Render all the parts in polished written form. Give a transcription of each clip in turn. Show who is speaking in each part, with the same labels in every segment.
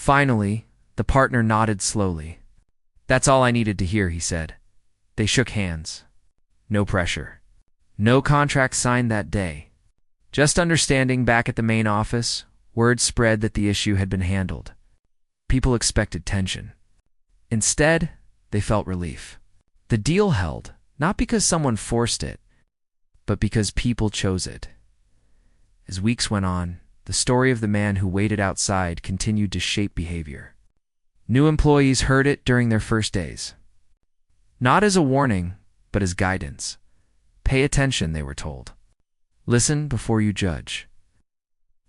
Speaker 1: Finally, the partner nodded slowly. "That's all I needed to hear," he said. They shook hands. No pressure. No contract signed that day. Just understanding. Back at the main office, word spread that the issue had been handled. People expected tension. Instead, they felt relief. The deal held, not because someone forced it, but because people chose it. As weeks went on, the story of the man who waited outside continued to shape behavior. New employees heard it during their first days. Not as a warning, but as guidance. Pay attention, they were told. Listen before you judge.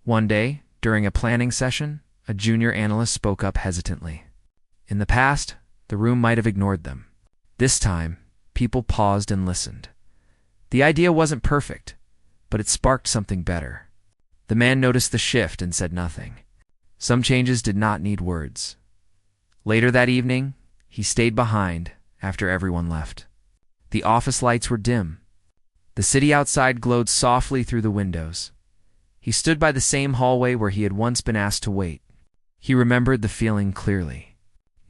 Speaker 1: One day, during a planning session, a junior analyst spoke up hesitantly. In the past, the room might have ignored them. This time, people paused and listened. The idea wasn't perfect, but it sparked something better. The man noticed the shift and said nothing. Some changes did not need words. Later that evening, he stayed behind after everyone left. The office lights were dim. The city outside glowed softly through the windows. He stood by the same hallway where he had once been asked to wait. He remembered the feeling clearly.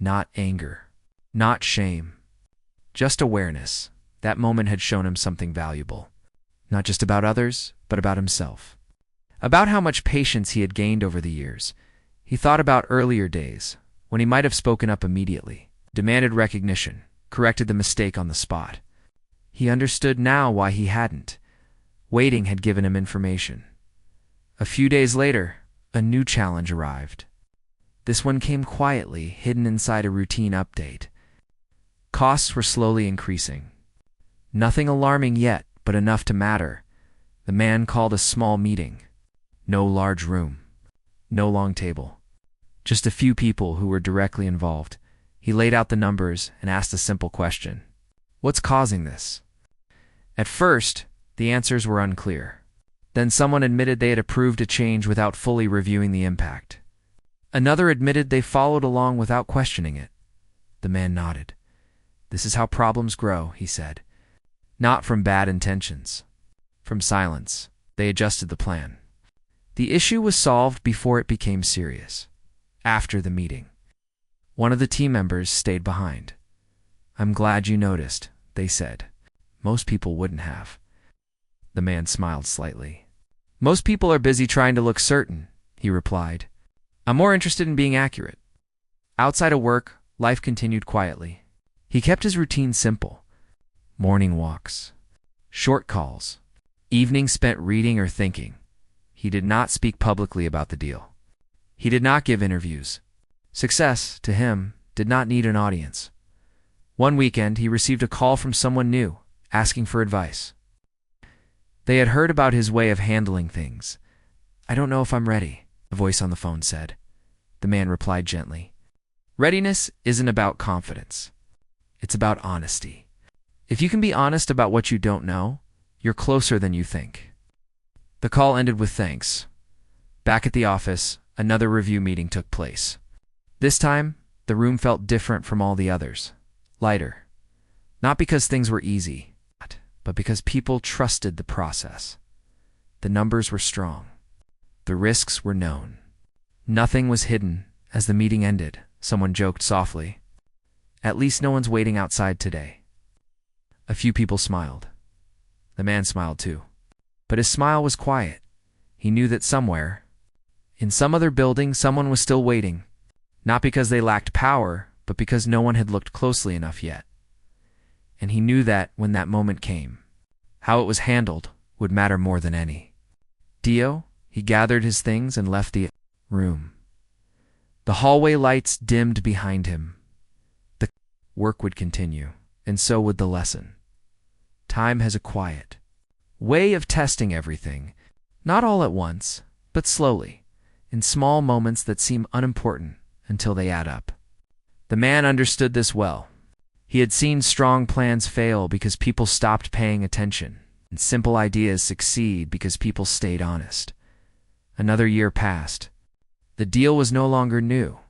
Speaker 1: Not anger, not shame, just awareness. That moment had shown him something valuable. Not just about others, but about himself. About how much patience he had gained over the years. He thought about earlier days, when he might have spoken up immediately, demanded recognition, corrected the mistake on the spot. He understood now why he hadn't. Waiting had given him information. A few days later, a new challenge arrived. This one came quietly, hidden inside a routine update. Costs were slowly increasing. Nothing alarming yet, but enough to matter. The man called a small meeting. No large room. No long table. Just a few people who were directly involved. He laid out the numbers and asked a simple question. What's causing this? At first, the answers were unclear. Then someone admitted they had approved a change without fully reviewing the impact. Another admitted they followed along without questioning it. The man nodded. This is how problems grow, he said. Not from bad intentions. From silence. They adjusted the plan. The issue was solved before it became serious. After the meeting, one of the team members stayed behind. I'm glad you noticed, they said. Most people wouldn't have. The man smiled slightly. Most people are busy trying to look certain, he replied. I'm more interested in being accurate. Outside of work, life continued quietly. He kept his routine simple. Morning walks, short calls, evenings spent reading or thinking. He did not speak publicly about the deal. He did not give interviews. Success, to him, did not need an audience. One weekend, he received a call from someone new, asking for advice. They had heard about his way of handling things. I don't know if I'm ready, the voice on the phone said. The man replied gently. Readiness isn't about confidence. It's about honesty. If you can be honest about what you don't know, you're closer than you think. The call ended with thanks. Back at the office, another review meeting took place. This time, the room felt different from all the others. Lighter. Not because things were easy, but because people trusted the process. The numbers were strong. The risks were known. Nothing was hidden. As the meeting ended, someone joked softly. At least no one's waiting outside today. A few people smiled. The man smiled too. But his smile was quiet. He knew that somewhere, in some other building, someone was still waiting. Not because they lacked power, but because no one had looked closely enough yet. And he knew that when that moment came, how it was handled would matter more than any. Dio, he gathered his things and left the room. The hallway lights dimmed behind him. The work would continue, and so would the lesson. Time has a quiet way of testing everything, not all at once, but slowly, in small moments that seem unimportant until they add up. The man understood this well. He had seen strong plans fail because people stopped paying attention, and simple ideas succeed because people stayed honest. Another year passed. The deal was no longer new.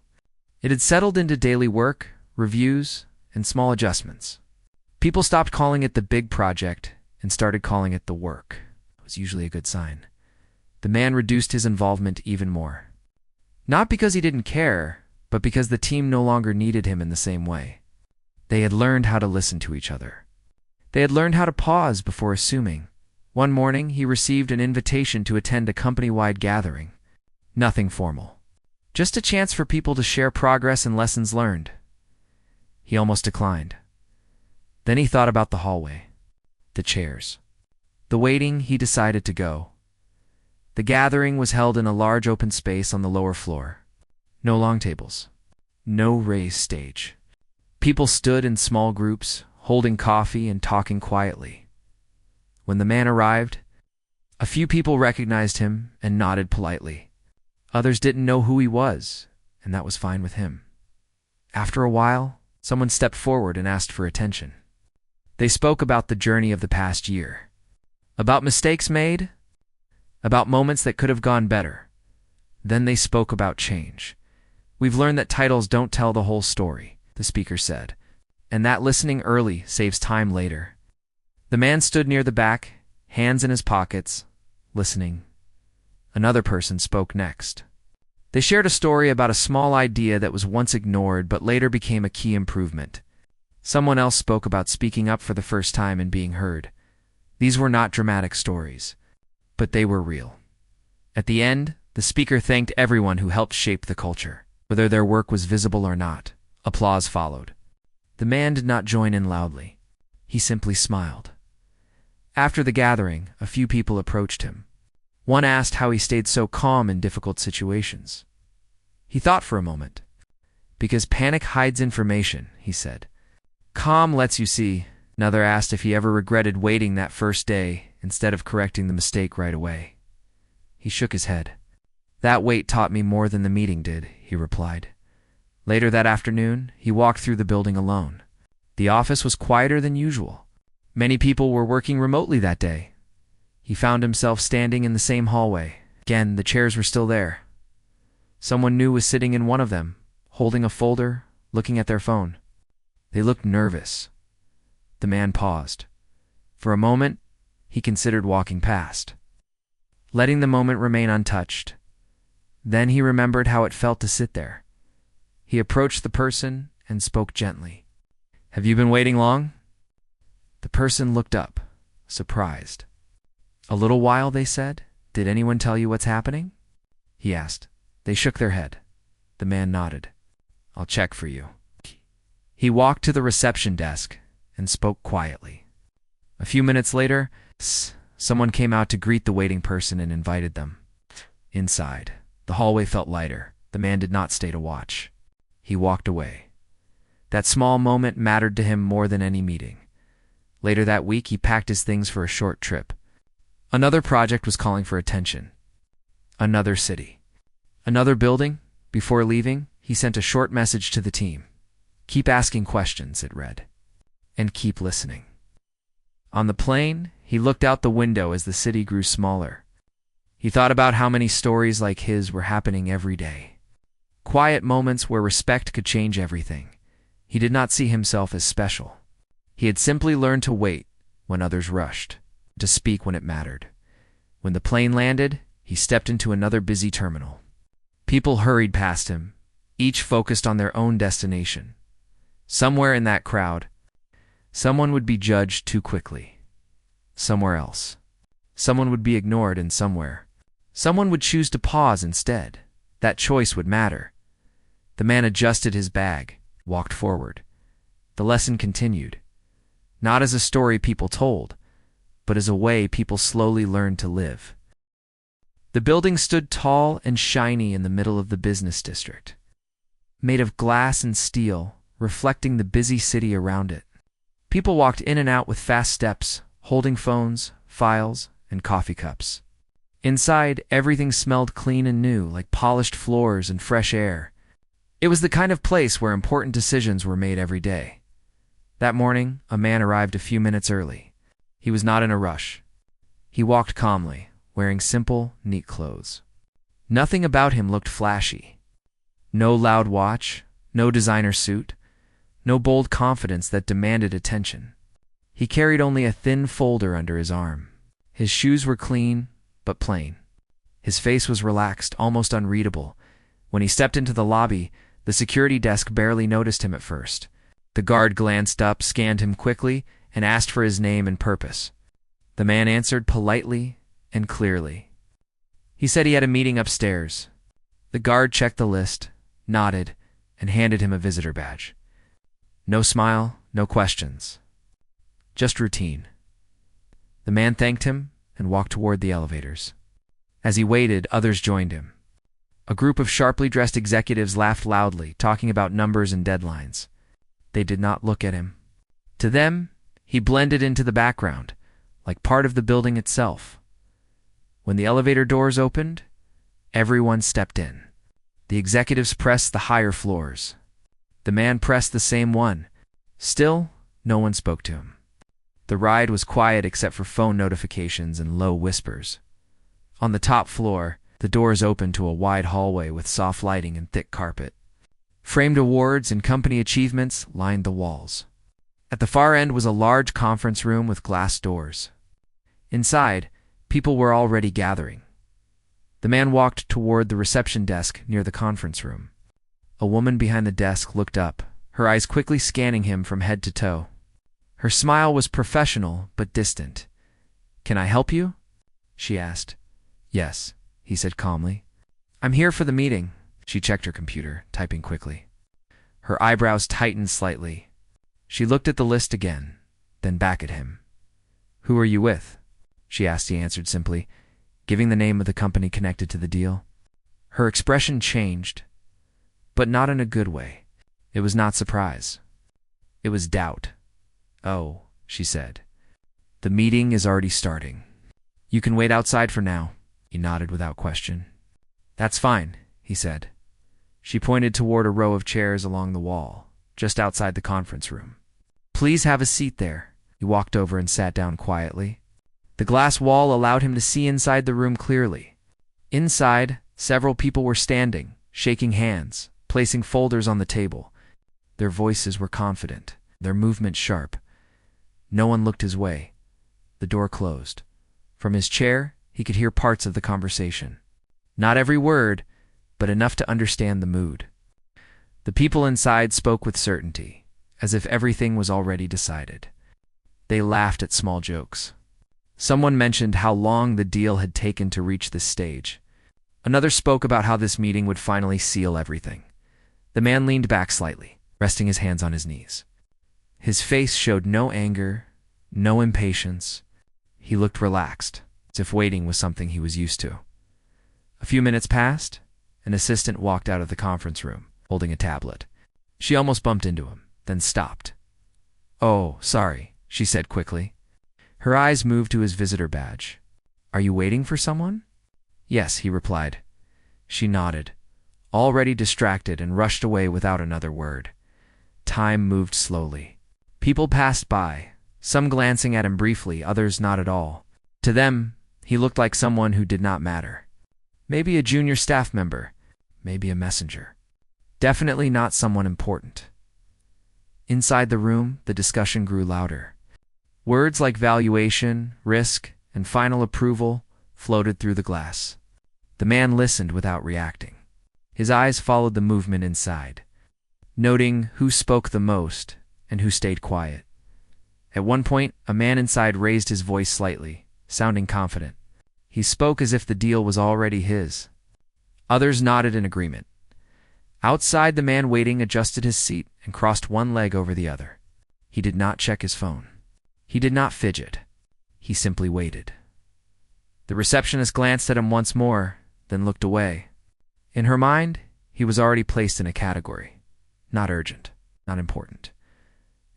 Speaker 1: It had settled into daily work, reviews, and small adjustments. People stopped calling it the big project and started calling it the work. It was usually a good sign. The man reduced his involvement even more. Not because he didn't care, but because the team no longer needed him in the same way. They had learned how to listen to each other. They had learned how to pause before assuming. One morning, he received an invitation to attend a company-wide gathering. Nothing formal. Just a chance for people to share progress and lessons learned. He almost declined. Then he thought about the hallway, the chairs, the waiting. He decided to go. The gathering was held in a large open space on the lower floor. No long tables. No raised stage. People stood in small groups, holding coffee and talking quietly. When the man arrived, a few people recognized him and nodded politely. Others didn't know who he was, and that was fine with him. After a while, someone stepped forward and asked for attention. They spoke about the journey of the past year, about mistakes made, about moments that could have gone better. Then they spoke about change. "We've learned that titles don't tell the whole story," the speaker said, "and that listening early saves time later." The man stood near the back, hands in his pockets, listening. Another person spoke next. They shared a story about a small idea that was once ignored but later became a key improvement. Someone else spoke about speaking up for the first time and being heard. These were not dramatic stories, but they were real. At the end, the speaker thanked everyone who helped shape the culture, whether their work was visible or not. Applause followed. The man did not join in loudly. He simply smiled. After the gathering, a few people approached him. One asked how he stayed so calm in difficult situations. He thought for a moment. "Because panic hides information," he said. "Calm lets you see." Another asked if he ever regretted waiting that first day instead of correcting the mistake right away. He shook his head. "That wait taught me more than the meeting did," he replied. Later that afternoon, he walked through the building alone. The office was quieter than usual. Many people were working remotely that day. He found himself standing in the same hallway. Again, the chairs were still there. Someone new was sitting in one of them, holding a folder, looking at their phone. They looked nervous. The man paused. For a moment, he considered walking past, letting the moment remain untouched. Then he remembered how it felt to sit there. He approached the person and spoke gently. "Have you been waiting long?" The person looked up, surprised. "A little while," they said. "Did anyone tell you what's happening?" he asked. They shook their head. The man nodded. "I'll check for you." He walked to the reception desk and spoke quietly. A few minutes later, someone came out to greet the waiting person and invited them. Inside, the hallway felt lighter. The man did not stay to watch. He walked away. That small moment mattered to him more than any meeting. Later that week, he packed his things for a short trip. Another project was calling for attention. Another city. Another building. Before leaving, he sent a short message to the team. "Keep asking questions," it read, "and keep listening." On the plane, he looked out the window as the city grew smaller. He thought about how many stories like his were happening every day. Quiet moments where respect could change everything. He did not see himself as special. He had simply learned to wait when others rushed, to speak when it mattered. When the plane landed, he stepped into another busy terminal. People hurried past him, each focused on their own destination. Somewhere in that crowd, someone would be judged too quickly. Somewhere else, someone would be ignored, and somewhere, someone would choose to pause instead. That choice would matter. The man adjusted his bag, walked forward. The lesson continued, not as a story people told, but as a way people slowly learned to live. The building stood tall and shiny in the middle of the business district, made of glass and steel, reflecting the busy city around it. People walked in and out with fast steps, holding phones, files, and coffee cups. Inside, everything smelled clean and new, like polished floors and fresh air. It was the kind of place where important decisions were made every day. That morning, a man arrived a few minutes early. He was not in a rush. He walked calmly, wearing simple, neat clothes. Nothing about him looked flashy. No loud watch, no designer suit, no bold confidence that demanded attention. He carried only a thin folder under his arm. His shoes were clean, but plain. His face was relaxed, almost unreadable. When he stepped into the lobby, The security desk barely noticed him at first. The guard glanced up, scanned him quickly, and asked for his name and purpose. The man answered politely and clearly. He said he had a meeting upstairs. The guard checked the list, nodded, and handed him a visitor badge. No smile, no questions. Just routine. The man thanked him and walked toward the elevators. As he waited, others joined him. A group of sharply dressed executives laughed loudly, talking about numbers and deadlines. They did not look at him. To them, he blended into the background, like part of the building itself. When the elevator doors opened, everyone stepped in. The executives pressed the higher floors. The man pressed the same one. Still, no one spoke to him. The ride was quiet except for phone notifications and low whispers. On the top floor, the doors opened to a wide hallway with soft lighting and thick carpet. Framed awards and company achievements lined the walls. At the far end was a large conference room with glass doors. Inside, people were already gathering. The man walked toward the reception desk near the conference room. A woman behind the desk looked up, her eyes quickly scanning him from head to toe. Her smile was professional but distant. "Can I help you?" she asked. "Yes," he said calmly. "I'm here for the meeting." She checked her computer, typing quickly. Her eyebrows tightened slightly. She looked at the list again, then back at him. "Who are you with?" she asked. He answered simply, giving the name of the company connected to the deal. Her expression changed, but not in a good way. It was not surprise. It was doubt. "Oh," she said. "The meeting is already starting. You can wait outside for now." He nodded without question. "That's fine," he said. She pointed toward a row of chairs along the wall, just outside the conference room. "Please have a seat there." He walked over and sat down quietly. The glass wall allowed him to see inside the room clearly. Inside, several people were standing, shaking hands, placing folders on the table. Their voices were confident, their movements sharp. No one looked his way. The door closed. From his chair, he could hear parts of the conversation. Not every word, but enough to understand the mood. The people inside spoke with certainty, as if everything was already decided. They laughed at small jokes. Someone mentioned how long the deal had taken to reach this stage. Another spoke about how this meeting would finally seal everything. The man leaned back slightly, resting his hands on his knees. His face showed no anger, no impatience. He looked relaxed, as if waiting was something he was used to. A few minutes passed. An assistant walked out of the conference room, holding a tablet. She almost bumped into him, then stopped. "Oh, sorry," she said quickly. Her eyes moved to his visitor badge. "Are you waiting for someone?" "Yes," he replied. She nodded, already distracted, and rushed away without another word. Time moved slowly. People passed by, some glancing at him briefly, others not at all. To them, he looked like someone who did not matter. Maybe a junior staff member, maybe a messenger. Definitely not someone important. Inside the room, the discussion grew louder. Words like valuation, risk, and final approval floated through the glass. The man listened without reacting. His eyes followed the movement inside, noting who spoke the most and who stayed quiet. At one point, a man inside raised his voice slightly, sounding confident. He spoke as if the deal was already his. Others nodded in agreement. Outside, the man waiting adjusted his seat and crossed one leg over the other. He did not check his phone. He did not fidget. He simply waited. The receptionist glanced at him once more, then looked away. In her mind, he was already placed in a category. Not urgent, not important.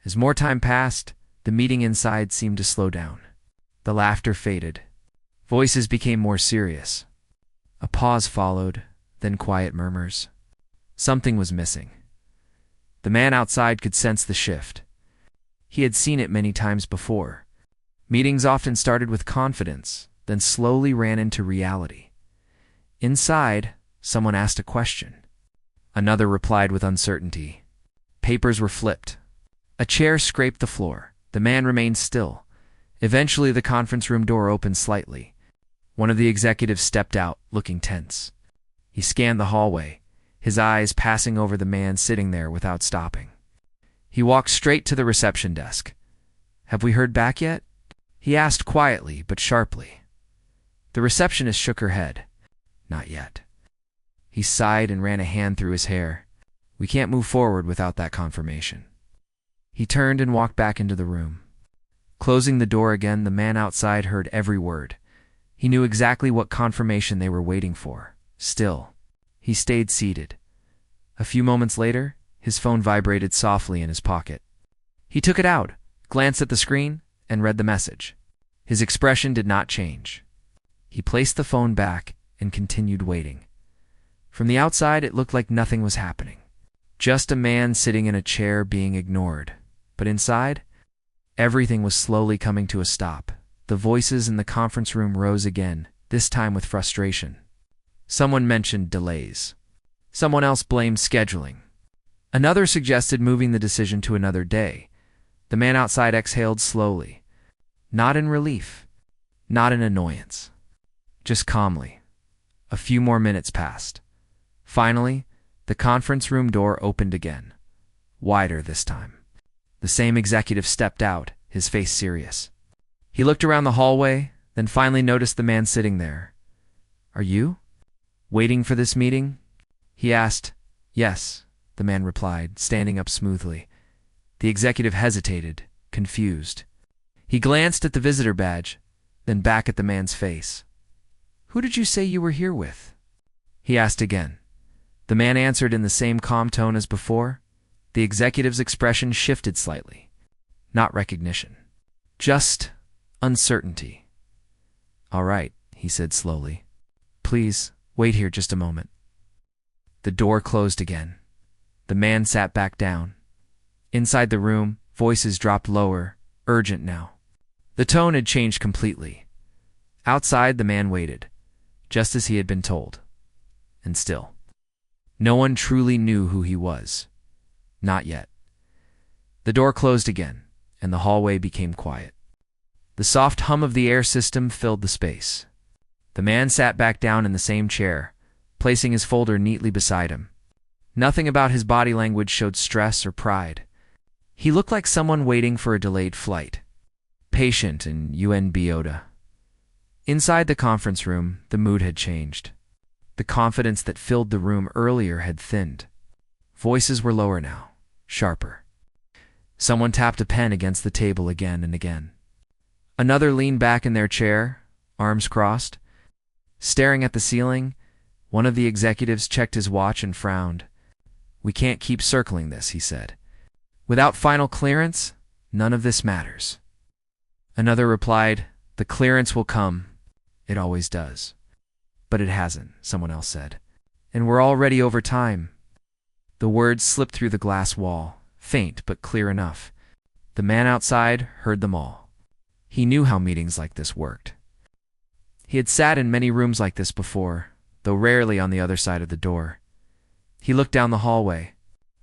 Speaker 1: As more time passed, the meeting inside seemed to slow down. The laughter faded. Voices became more serious. A pause followed, then quiet murmurs. Something was missing. The man outside could sense the shift. He had seen it many times before. Meetings often started with confidence, then slowly ran into reality. Inside, someone asked a question. Another replied with uncertainty. Papers were flipped. A chair scraped the floor. The man remained still. Eventually, the conference room door opened slightly. One of the executives stepped out, looking tense. He scanned the hallway, his eyes passing over the man sitting there without stopping. He walked straight to the reception desk. "Have we heard back yet?" he asked quietly but sharply. The receptionist shook her head. "Not yet." He sighed and ran a hand through his hair. "We can't move forward without that confirmation." He turned and walked back into the room. Closing the door again, the man outside heard every word. He knew exactly what confirmation they were waiting for. Still, he stayed seated. A few moments later, his phone vibrated softly in his pocket. He took it out, glanced at the screen, and read the message. His expression did not change. He placed the phone back and continued waiting. From the outside, it looked like nothing was happening. Just a man sitting in a chair being ignored. But inside, everything was slowly coming to a stop. The voices in the conference room rose again, this time with frustration. Someone mentioned delays. Someone else blamed scheduling. Another suggested moving the decision to another day. The man outside exhaled slowly. Not in relief, not in annoyance. Just calmly. A few more minutes passed. Finally, the conference room door opened again. Wider this time. The same executive stepped out, his face serious. He looked around the hallway, then finally noticed the man sitting there. "Are you waiting for this meeting?" he asked. "Yes," the man replied, standing up smoothly. The executive hesitated, confused. He glanced at the visitor badge, then back at the man's face. "Who did you say you were here with?" he asked again. The man answered in the same calm tone as before. The executive's expression shifted slightly. Not recognition. Just uncertainty. "All right," he said slowly. "Please, wait here just a moment." The door closed again. The man sat back down. Inside the room, voices dropped lower, urgent now. The tone had changed completely. Outside, the man waited, just as he had been told. And still, no one truly knew who he was. Not yet. The door closed again, and the hallway became quiet. The soft hum of the air system filled the space. The man sat back down in the same chair, placing his folder neatly beside him. Nothing about his body language showed stress or pride. He looked like someone waiting for a delayed flight. Patient and unbothered. Inside the conference room, the mood had changed. The confidence that filled the room earlier had thinned. Voices were lower now, sharper. Someone tapped a pen against the table again and again. Another leaned back in their chair, arms crossed. Staring at the ceiling, one of the executives checked his watch and frowned. "We can't keep circling this," he said. "Without final clearance, none of this matters." Another replied, "The clearance will come. It always does." "But it hasn't," someone else said. "And we're already over time." The words slipped through the glass wall, faint but clear enough. The man outside heard them all. He knew how meetings like this worked. He had sat in many rooms like this before, though rarely on the other side of the door. He looked down the hallway.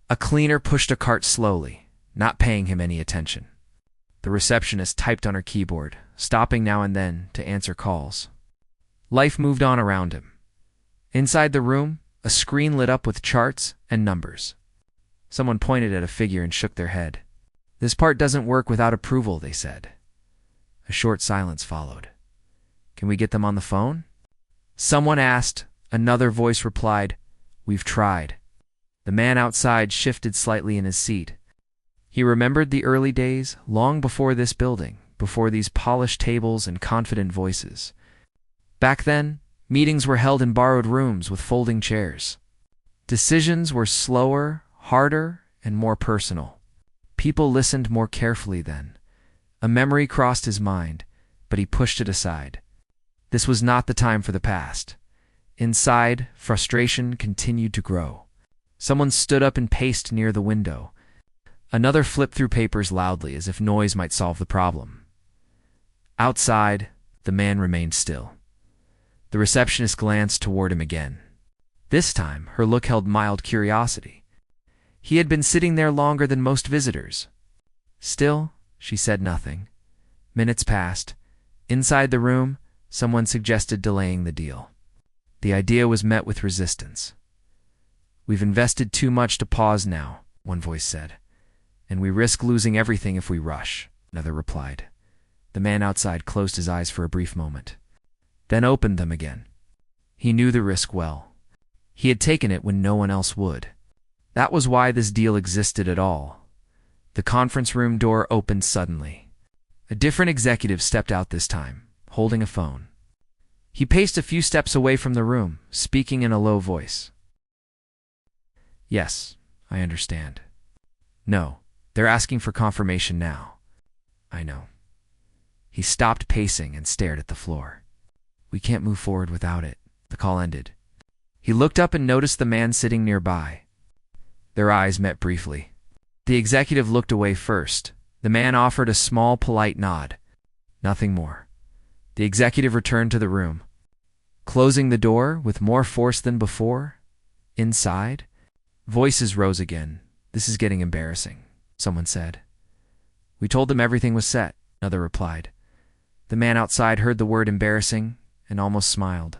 Speaker 1: A cleaner pushed a cart slowly, not paying him any attention. The receptionist typed on her keyboard, stopping now and then to answer calls. Life moved on around him. Inside the room, a screen lit up with charts and numbers. Someone pointed at a figure and shook their head. "This part doesn't work without approval," they said. A short silence followed. "Can we get them on the phone?" Someone asked. Another voice replied, "We've tried." The man outside shifted slightly in his seat. He remembered the early days, long before this building, before these polished tables and confident voices. Back then, meetings were held in borrowed rooms with folding chairs. Decisions were slower, harder, and more personal. People listened more carefully then. A memory crossed his mind, but he pushed it aside. This was not the time for the past. Inside, frustration continued to grow. Someone stood up and paced near the window. Another flipped through papers loudly as if noise might solve the problem. Outside, the man remained still. The receptionist glanced toward him again. This time, her look held mild curiosity. He had been sitting there longer than most visitors. Still, she said nothing. Minutes passed. Inside the room, someone suggested delaying the deal. The idea was met with resistance. We've invested too much to pause now, one voice said. And we risk losing everything if we rush, another replied. The man outside closed his eyes for a brief moment, then opened them again. He knew the risk well. He had taken it when no one else would. That was why this deal existed at all. The conference room door opened suddenly. A different executive stepped out this time, holding a phone. He paced a few steps away from the room, speaking in a low voice. Yes, I understand. No, they're asking for confirmation now. I know. He stopped pacing and stared at the floor. We can't move forward without it. The call ended. He looked up and noticed the man sitting nearby. Their eyes met briefly. The executive looked away first. The man offered a small, polite nod. Nothing more. The executive returned to the room, closing the door with more force than before. Inside, voices rose again. This is getting embarrassing, someone said. We told them everything was set, another replied. The man outside heard the word embarrassing and almost smiled.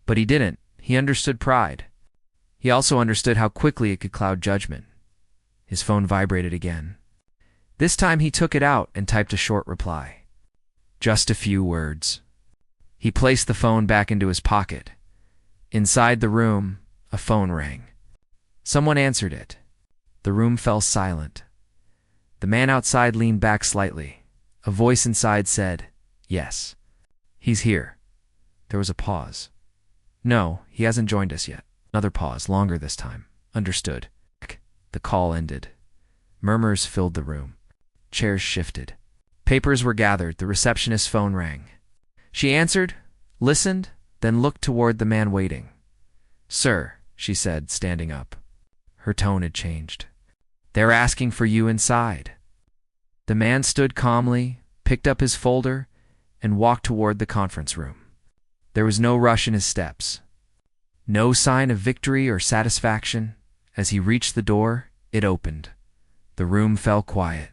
Speaker 1: But he didn't. He understood pride. He also understood how quickly it could cloud judgment. His phone vibrated again. This time he took it out and typed a short reply. Just a few words. He placed the phone back into his pocket. Inside the room, a phone rang. Someone answered it. The room fell silent. The man outside leaned back slightly. A voice inside said, Yes. He's here. There was a pause. No, he hasn't joined us yet. Another pause, longer this time. Understood. The call ended. Murmurs filled the room. Chairs shifted. Papers were gathered. The receptionist's phone rang. She answered, listened, then looked toward the man waiting. Sir, she said, standing up. Her tone had changed. They're asking for you inside. The man stood calmly, picked up his folder, and walked toward the conference room. There was no rush in his steps. No sign of victory or satisfaction. As he reached the door, it opened. The room fell quiet.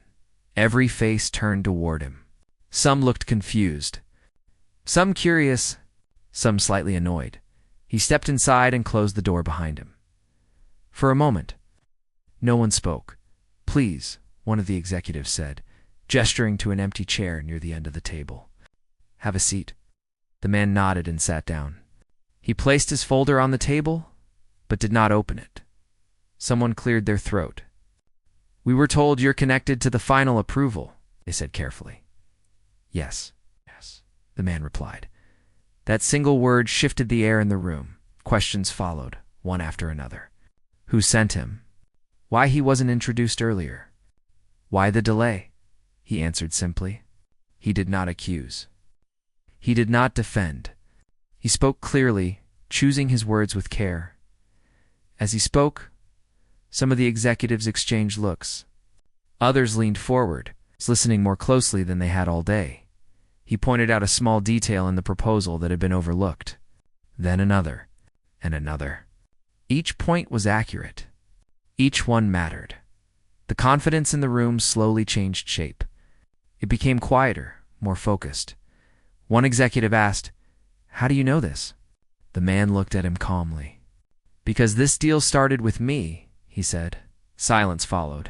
Speaker 1: Every face turned toward him. Some looked confused, some curious, some slightly annoyed. He stepped inside and closed the door behind him. For a moment, no one spoke. Please, one of the executives said, gesturing to an empty chair near the end of the table. Have a seat. The man nodded and sat down. He placed his folder on the table, but did not open it. Someone cleared their throat. We were told you're connected to the final approval, they said carefully. Yes, the man replied. That single word shifted the air in the room. Questions followed, one after another. Who sent him? Why he wasn't introduced earlier? Why the delay? He answered simply. He did not accuse. He did not defend. He spoke clearly, choosing his words with care. As he spoke, some of the executives exchanged looks. Others leaned forward, listening more closely than they had all day. He pointed out a small detail in the proposal that had been overlooked. Then another, and another. Each point was accurate. Each one mattered. The confidence in the room slowly changed shape. It became quieter, more focused. One executive asked, How do you know this? The man looked at him calmly. Because this deal started with me, he said. Silence followed.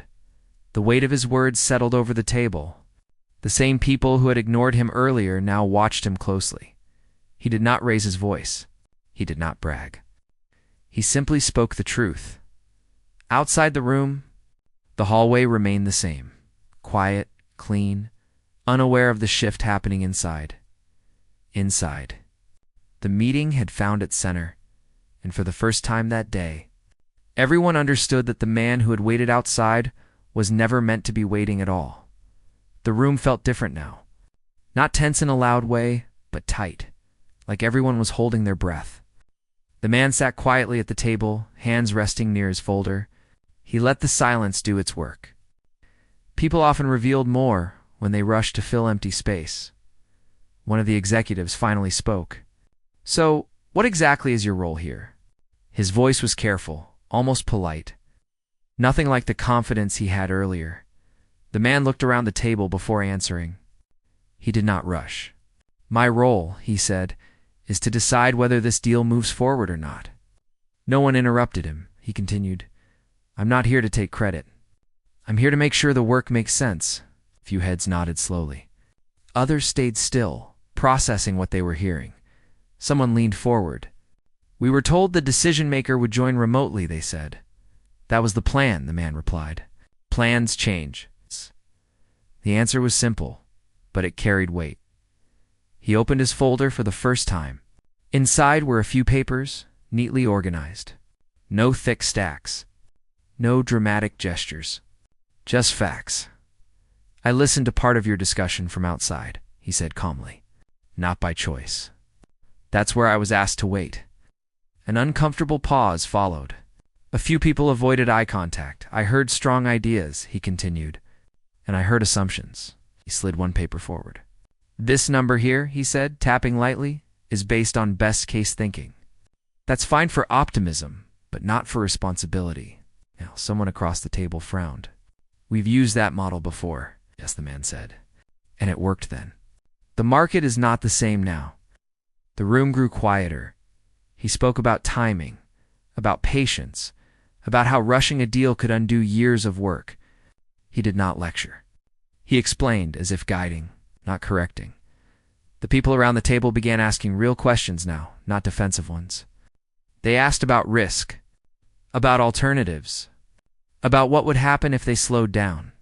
Speaker 1: The weight of his words settled over the table. The same people who had ignored him earlier now watched him closely. He did not raise his voice. He did not brag. He simply spoke the truth. Outside the room, the hallway remained the same. Quiet, clean, unaware of the shift happening inside. Inside. The meeting had found its center, and for the first time that day, everyone understood that the man who had waited outside was never meant to be waiting at all. The room felt different now. Not tense in a loud way, but tight, like everyone was holding their breath. The man sat quietly at the table, hands resting near his folder. He let the silence do its work. People often revealed more when they rushed to fill empty space. One of the executives finally spoke. So, what exactly is your role here? His voice was careful, almost polite. Nothing like the confidence he had earlier. The man looked around the table before answering. He did not rush. My role, he said, is to decide whether this deal moves forward or not. No one interrupted him. He he continued. I'm not here to take credit. I'm here to make sure the work makes sense. A few heads nodded slowly. Others stayed still, processing what they were hearing. Someone leaned forward. We were told the decision-maker would join remotely, they said. That was the plan, the man replied. Plans change. The answer was simple, but it carried weight. He opened his folder for the first time. Inside were a few papers, neatly organized. No thick stacks. No dramatic gestures. Just facts. I listened to part of your discussion from outside, he said calmly. Not by choice. That's where I was asked to wait. An uncomfortable pause followed. A few people avoided eye contact. I heard strong ideas, he continued. And I heard assumptions. He slid one paper forward. This number here, he said, tapping lightly, is based on best-case thinking. That's fine for optimism, but not for responsibility. Now, someone across the table frowned. We've used that model before, yes, the man said. And it worked then. The market is not the same now. The room grew quieter. He spoke about timing, about patience, about how rushing a deal could undo years of work. He did not lecture. He explained, as if guiding, not correcting. The people around the table began asking real questions now, not defensive ones. They asked about risk, about alternatives, about what would happen if they slowed down.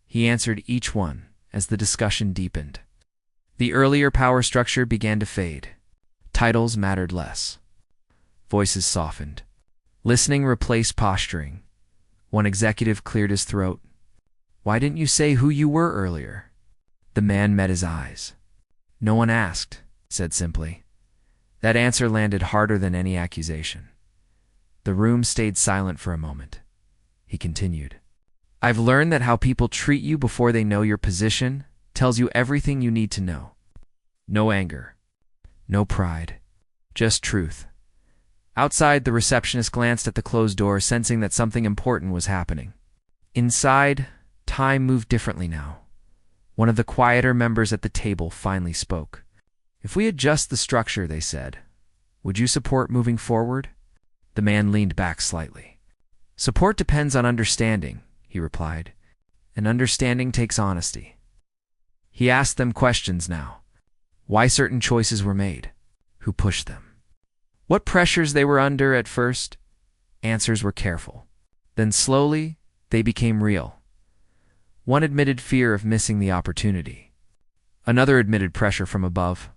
Speaker 1: He answered each one as the discussion deepened. The earlier power structure began to fade. Titles mattered less. Voices softened. Listening replaced posturing. One executive cleared his throat. Why didn't you say who you were earlier? The man met his eyes. No one asked, said simply. That answer landed harder than any accusation. The room stayed silent for a moment. He continued. I've learned that how people treat you before they know your position tells you everything you need to know. No anger. No pride. Just truth. Outside, the receptionist glanced at the closed door, sensing that something important was happening. Inside, time moved differently now. One of the quieter members at the table finally spoke. If we adjust the structure, they said, would you support moving forward? The man leaned back slightly. Support depends on understanding, he replied, and understanding takes honesty. He asked them questions now. Why certain choices were made? Who pushed them? What pressures they were under at first? Answers were careful. Then slowly, they became real. One admitted fear of missing the opportunity. Another admitted pressure from above.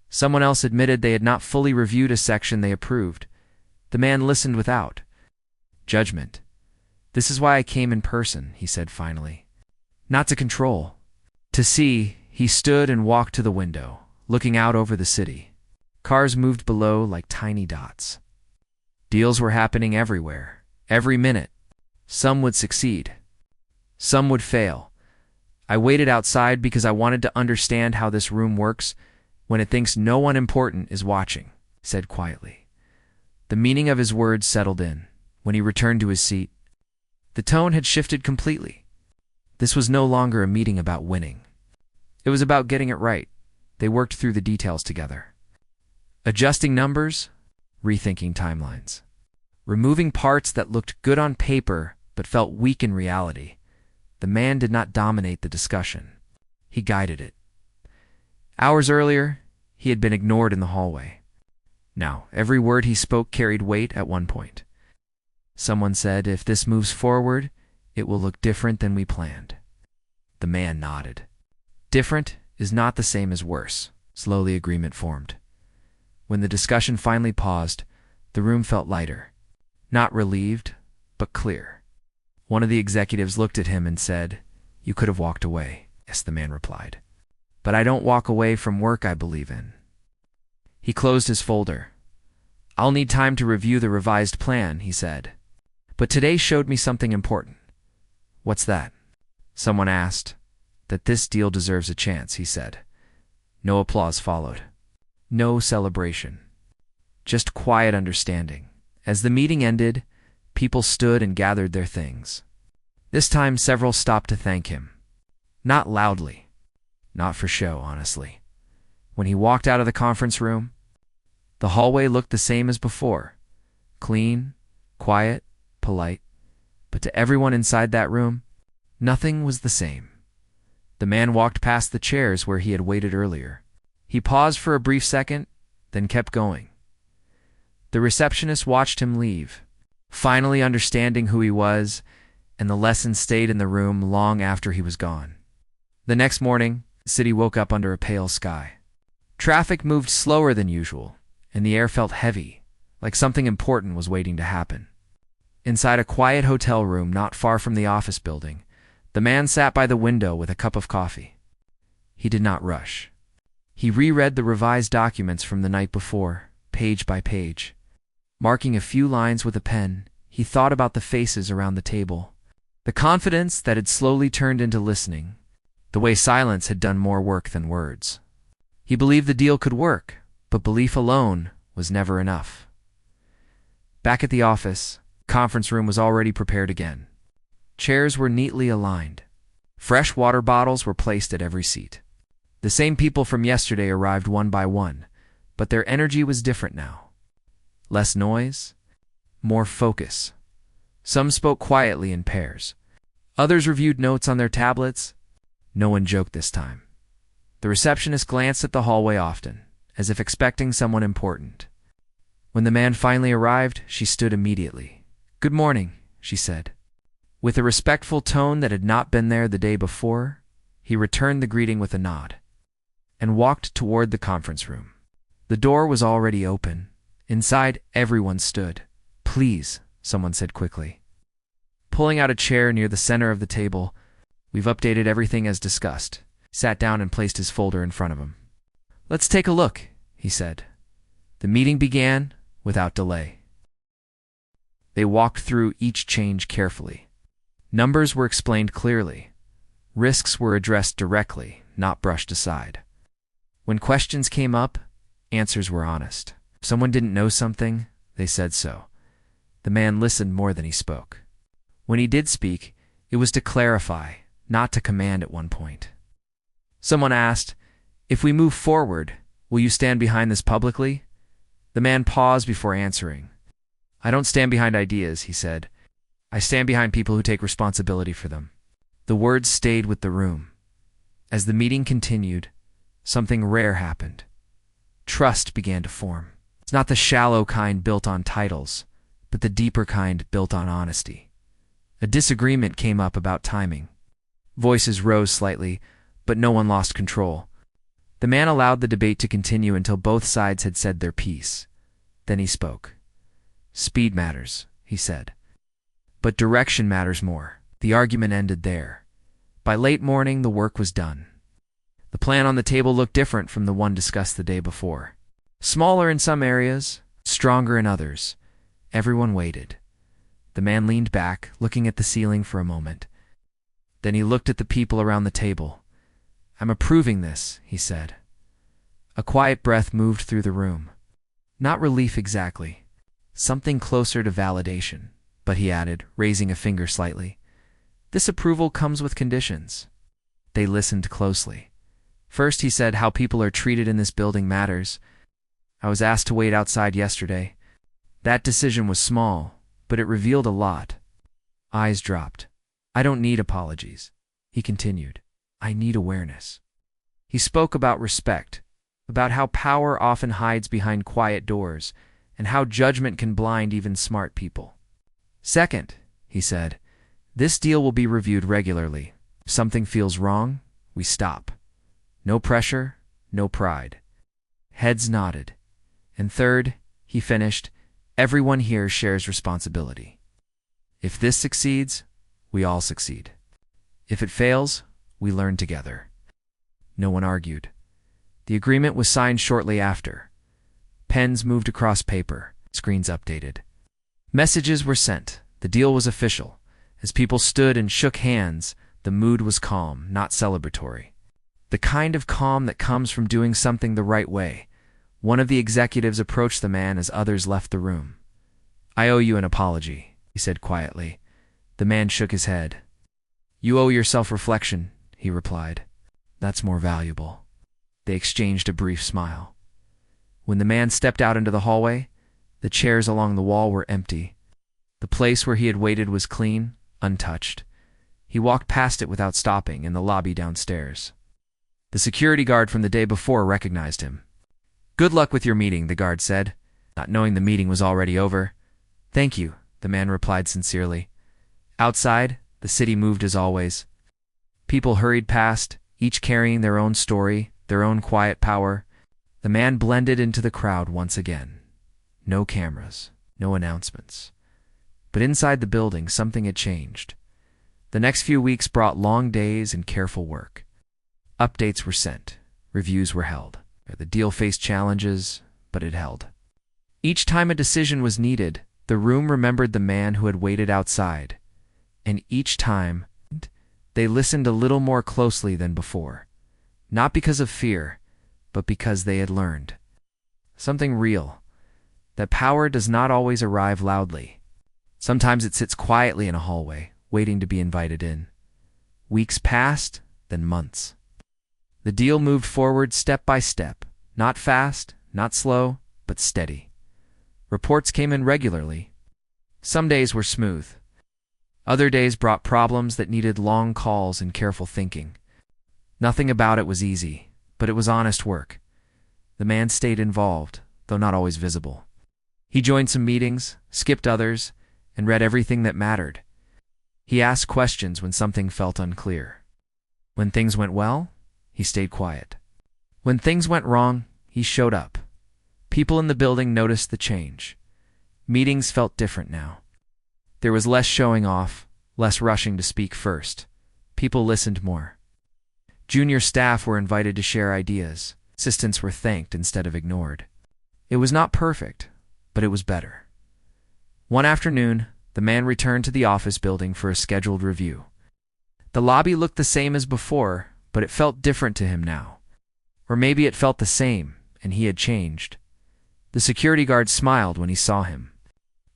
Speaker 1: Someone else admitted they had not fully reviewed a section they approved. The man listened without judgment. This is why I came in person, he said finally. Not to control. To see, he stood and walked to the window, looking out over the city. Cars moved below like tiny dots. Deals were happening everywhere, every minute. Some would succeed. Some would fail. I waited outside because I wanted to understand how this room works when it thinks no one important is watching, he said quietly. The meaning of his words settled in. When he returned to his seat, the tone had shifted completely. This was no longer a meeting about winning. It was about getting it right. They worked through the details together. Adjusting numbers, rethinking timelines. Removing parts that looked good on paper but felt weak in reality. The man did not dominate the discussion. He guided it. Hours earlier, he had been ignored in the hallway. Now, every word he spoke carried weight at one point. Someone said, if this moves forward, it will look different than we planned. The man nodded. Different is not the same as worse. Slowly agreement formed. When the discussion finally paused, the room felt lighter. Not relieved, but clear. One of the executives looked at him and said, you could have walked away. Yes, the man replied. But I don't walk away from work I believe in. He closed his folder. I'll need time to review the revised plan, he said. But today showed me something important. What's that? Someone asked. That this deal deserves a chance, he said. No applause followed. No celebration. Just quiet understanding. As the meeting ended, people stood and gathered their things. This time several stopped to thank him. Not loudly. Not for show, honestly. When he walked out of the conference room, the hallway looked the same as before. Clean, quiet, polite, but to everyone inside that room, nothing was the same. The man walked past the chairs where he had waited earlier. He paused for a brief second, then kept going. The receptionist watched him leave, finally understanding who he was, and the lesson stayed in the room long after he was gone. The next morning, the city woke up under a pale sky. Traffic moved slower than usual, and the air felt heavy, like something important was waiting to happen. Inside a quiet hotel room not far from the office building, the man sat by the window with a cup of coffee. He did not rush. He reread the revised documents from the night before, page by page. Marking a few lines with a pen, he thought about the faces around the table, the confidence that had slowly turned into listening, the way silence had done more work than words. He believed the deal could work, but belief alone was never enough. Back at the office, the conference room was already prepared again. Chairs were neatly aligned. Fresh water bottles were placed at every seat. The same people from yesterday arrived one by one, but their energy was different now. Less noise, more focus. Some spoke quietly in pairs. Others reviewed notes on their tablets. No one joked this time. The receptionist glanced at the hallway often, as if expecting someone important. When the man finally arrived, she stood immediately. "Good morning," she said. With a respectful tone that had not been there the day before, he returned the greeting with a nod and walked toward the conference room. The door was already open. Inside, everyone stood. "Please," someone said quickly. Pulling out a chair near the center of the table, "We've updated everything as discussed," sat down and placed his folder in front of him. "Let's take a look," he said. The meeting began without delay. They walked through each change carefully. Numbers were explained clearly. Risks were addressed directly, not brushed aside. When questions came up, answers were honest. If someone didn't know something, they said so. The man listened more than he spoke. When he did speak, it was to clarify, not to command at one point. Someone asked, "If we move forward, will you stand behind this publicly?" The man paused before answering. "I don't stand behind ideas," he said. "I stand behind people who take responsibility for them." The words stayed with the room. As the meeting continued, something rare happened. Trust began to form. It's not the shallow kind built on titles, but the deeper kind built on honesty. A disagreement came up about timing. Voices rose slightly, but no one lost control. The man allowed the debate to continue until both sides had said their piece. Then he spoke. "Speed matters," he said. "But direction matters more." The argument ended there. By late morning, the work was done. The plan on the table looked different from the one discussed the day before. Smaller in some areas, stronger in others. Everyone waited. The man leaned back, looking at the ceiling for a moment. Then he looked at the people around the table. "I'm approving this," he said. A quiet breath moved through the room. Not relief exactly. Something closer to validation. But he added, raising a finger slightly, "This approval comes with conditions." They listened closely. First, he said, "How people are treated in this building matters. I was asked to wait outside yesterday. That decision was small, but it revealed a lot." Eyes dropped. "I don't need apologies," he continued. "I need awareness." He spoke about respect, about how power often hides behind quiet doors, and how judgment can blind even smart people. "Second," he said, "this deal will be reviewed regularly. If something feels wrong, we stop. No pressure, no pride." Heads nodded. "And third," he finished, "everyone here shares responsibility. If this succeeds, we all succeed. If it fails, we learn together." No one argued. The agreement was signed shortly after. Pens moved across paper, screens updated. Messages were sent. The deal was official. As people stood and shook hands, the mood was calm, not celebratory. The kind of calm that comes from doing something the right way. One of the executives approached the man as others left the room. "I owe you an apology," he said quietly. The man shook his head. "You owe yourself reflection," he replied. "That's more valuable." They exchanged a brief smile. When the man stepped out into the hallway, the chairs along the wall were empty. The place where he had waited was clean, untouched. He walked past it without stopping in the lobby downstairs. The security guard from the day before recognized him. "Good luck with your meeting," the guard said, not knowing the meeting was already over. "Thank you," the man replied sincerely. Outside, the city moved as always. People hurried past, each carrying their own story, their own quiet power. The man blended into the crowd once again. No cameras, no announcements. But inside the building, something had changed. The next few weeks brought long days and careful work. Updates were sent, reviews were held. The deal faced challenges, but it held. Each time a decision was needed, the room remembered the man who had waited outside. And each time, they listened a little more closely than before. Not because of fear, but because they had learned something real, that power does not always arrive loudly. Sometimes it sits quietly in a hallway, waiting to be invited in. Weeks passed, then months. The deal moved forward step by step, not fast, not slow, but steady. Reports came in regularly. Some days were smooth. Other days brought problems that needed long calls and careful thinking. Nothing about it was easy, but it was honest work. The man stayed involved, though not always visible. He joined some meetings, skipped others, and read everything that mattered. He asked questions when something felt unclear. When things went well, he stayed quiet. When things went wrong, he showed up. People in the building noticed the change. Meetings felt different now. There was less showing off, less rushing to speak first. People listened more. Junior staff were invited to share ideas. Assistants were thanked instead of ignored. It was not perfect, but it was better. One afternoon, the man returned to the office building for a scheduled review. The lobby looked the same as before, but it felt different to him now. Or maybe it felt the same, and he had changed. The security guard smiled when he saw him.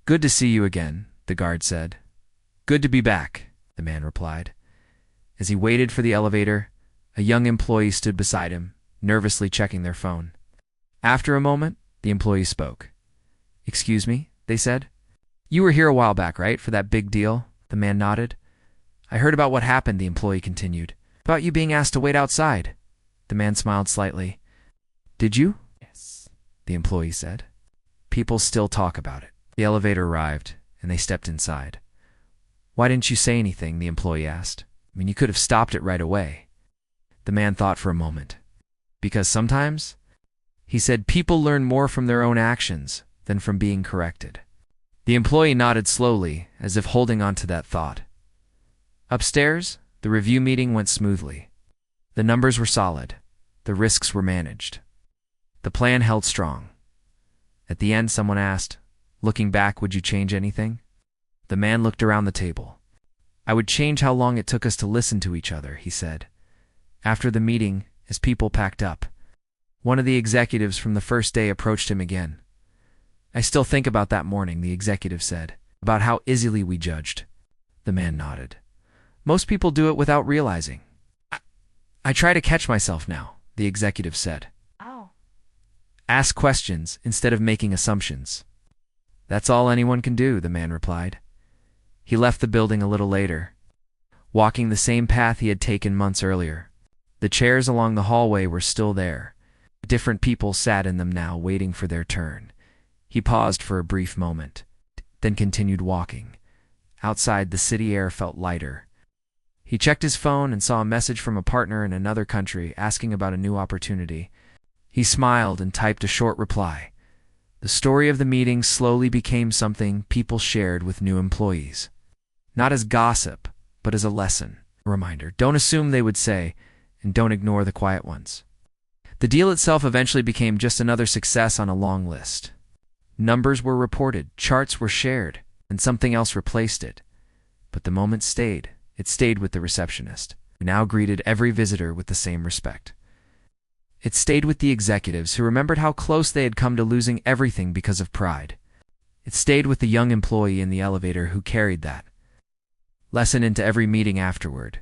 Speaker 1: "Good to see you again," the guard said. "Good to be back," the man replied. As he waited for the elevator, a young employee stood beside him, nervously checking their phone. After a moment, the employee spoke. "Excuse me," they said. "You were here a while back, right, for that big deal?" The man nodded. "I heard about what happened," the employee continued. "About you being asked to wait outside." The man smiled slightly. "Did you?" "Yes," the employee said. "People still talk about it." The elevator arrived, and they stepped inside. "Why didn't you say anything?" the employee asked. "I mean, you could have stopped it right away." The man thought for a moment. "Because sometimes," he said, "people learn more from their own actions than from being corrected." The employee nodded slowly, as if holding on to that thought. Upstairs, the review meeting went smoothly. The numbers were solid. The risks were managed. The plan held strong. At the end, someone asked, "Looking back, would you change anything?" The man looked around the table. "I would change how long it took us to listen to each other," he said. After the meeting, as people packed up, one of the executives from the first day approached him again. "I still think about that morning," the executive said, "about how easily we judged." The man nodded. "Most people do it without realizing." I try to catch myself now," the executive said.
Speaker 2: Oh.
Speaker 1: "Ask questions instead of making assumptions." "That's all anyone can do," the man replied. He left the building a little later, walking the same path he had taken months earlier. The chairs along the hallway were still there. Different people sat in them now, waiting for their turn. He paused for a brief moment, then continued walking. Outside, the city air felt lighter. He checked his phone and saw a message from a partner in another country asking about a new opportunity. He smiled and typed a short reply. The story of the meeting slowly became something people shared with new employees. Not as gossip, but as a lesson, a reminder. Don't assume, they would say, and don't ignore the quiet ones. The deal itself eventually became just another success on a long list. Numbers were reported, charts were shared, and something else replaced it. But the moment stayed. It stayed with the receptionist, who now greeted every visitor with the same respect. It stayed with the executives, who remembered how close they had come to losing everything because of pride. It stayed with the young employee in the elevator who carried that lesson into every meeting afterward.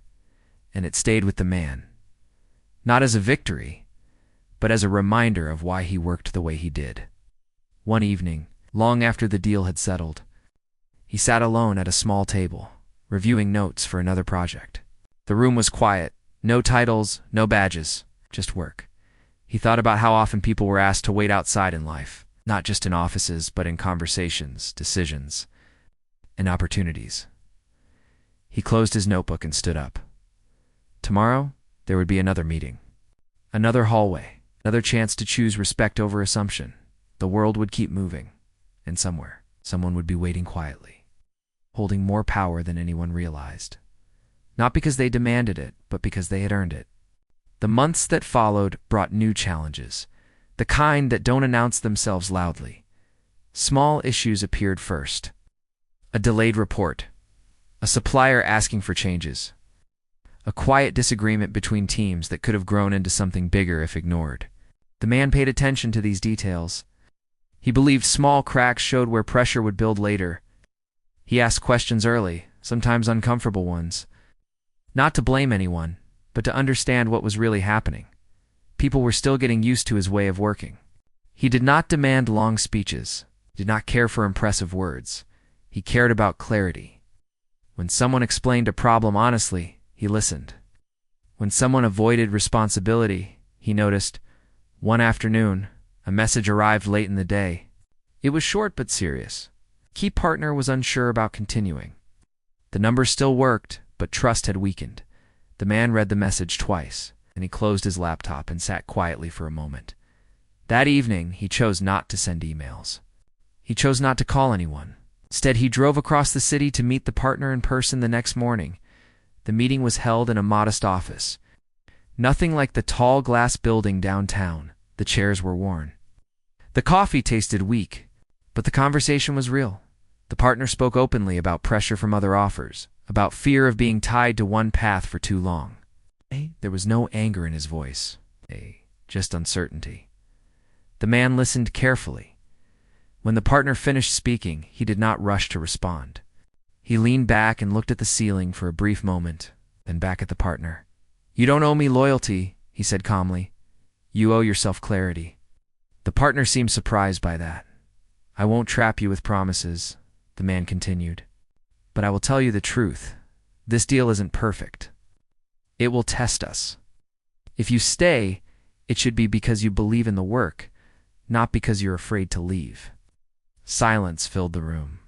Speaker 1: And it stayed with the man, not as a victory, but as a reminder of why he worked the way he did. One evening, long after the deal had settled, He sat alone at a small table, reviewing notes for another project. The room was quiet, no titles, no badges, just work. He thought about how often people were asked to wait outside in life, not just in offices, but in conversations, decisions, and opportunities. He closed his notebook and stood up. Tomorrow, there would be another meeting. Another hallway, another chance to choose respect over assumption. The world would keep moving, and somewhere, someone would be waiting quietly, holding more power than anyone realized. Not because they demanded it, but because they had earned it. The months that followed brought new challenges, the kind that don't announce themselves loudly. Small issues appeared first. A delayed report, a supplier asking for changes, a quiet disagreement between teams that could have grown into something bigger if ignored. The man paid attention to these details. He believed small cracks showed where pressure would build later. He asked questions early, sometimes uncomfortable ones. Not to blame anyone, but to understand what was really happening. People were still getting used to his way of working. He did not demand long speeches, did not care for impressive words. He cared about clarity. When someone explained a problem honestly, he listened. When someone avoided responsibility, he noticed. One afternoon, a message arrived late in the day. It was short but serious. Key partner was unsure about continuing. The number still worked, but trust had weakened. The man read the message twice, and he closed his laptop and sat quietly for a moment. That evening, he chose not to send emails. He chose not to call anyone. Instead, he drove across the city to meet the partner in person the next morning. The meeting was held in a modest office. Nothing like the tall glass building downtown. The chairs were worn. The coffee tasted weak, but the conversation was real. The partner spoke openly about pressure from other offers, about fear of being tied to one path for too long. There was no anger in his voice, just uncertainty. The man listened carefully. When the partner finished speaking, he did not rush to respond. He leaned back and looked at the ceiling for a brief moment, then back at the partner. "You don't owe me loyalty," he said calmly. "You owe yourself clarity." The partner seemed surprised by that. "I won't trap you with promises," the man continued. "But I will tell you the truth. This deal isn't perfect. It will test us. If you stay, it should be because you believe in the work, not because you're afraid to leave." Silence filled the room.